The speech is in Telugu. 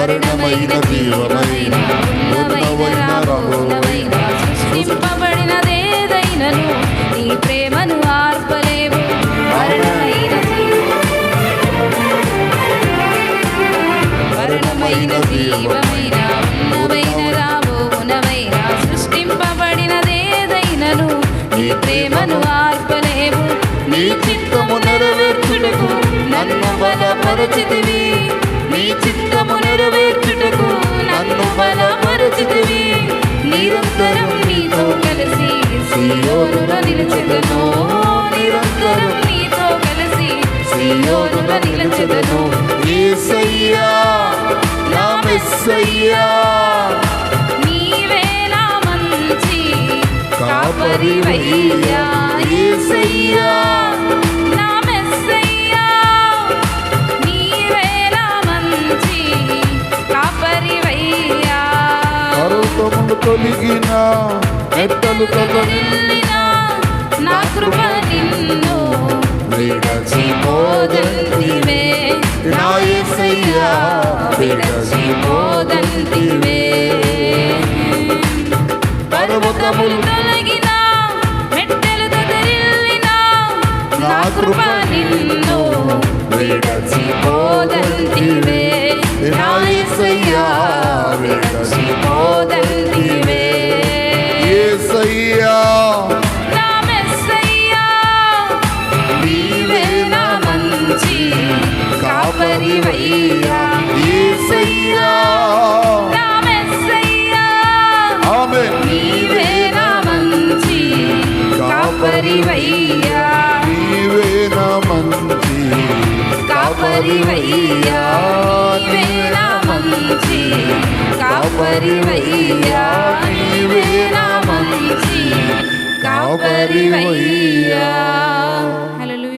మరణమైన జీవమైన ఉన్నవైన రాబోవైన సృష్టింపబడినదేదైనను నీ ప్రేమను ఆర్పలేవు. మరణమైన జీవమైన ఉన్నవైన రాబోవునవైన సృష్టింపబడినదేదైనను నీ ప్రేమను ఆర్పలేవు. నీ చిత్తము నెరవేర్చుటకు నన్ను బలపరచితివి, నీ చిత్తము నెరవేర్చుటకు నన్ను బలపరచితివి. నిరంతరం నీతో కలిసి సీయోనులో నిలిచెదను, నిరంతరం నీతో కలిసి సీయోనులో నిలిచెదను. యేసయ్యా నా మెస్సయ్యా, నీవే నా మంచి కాపరివయ్యా. యేసయ్యా నా మెస్సయ్యా, నీవే నా మంచి కాపరివయ్యా. పర్వతములు తొలగిన మెట్టలు కదలిన నా కృప నిన్ను విడచిపోదంటివే. నా యేసయ్యా విడచిపోదంటివే. పర్వతములు తొలగిన మెట్టెలు కదిలిన నా కృప నిన్ను విడచిపోదంటివే. నా యేసయ్యా విడచిపోదంటివే. యేసయ్యా నా మెస్సయ్యా, నీవే నా మంచి కాపరివయ్యా. యేసయ్యా నా మెస్సయ్యా, ఆమేన్. నీవే నా మంచి కాపరివయ్యా. నీవే నా మంచి కాపరివయ్యా, నీవే నా మంచి కాపరివయ్యా. నీవే నా మంచి కాపరివయ్యా.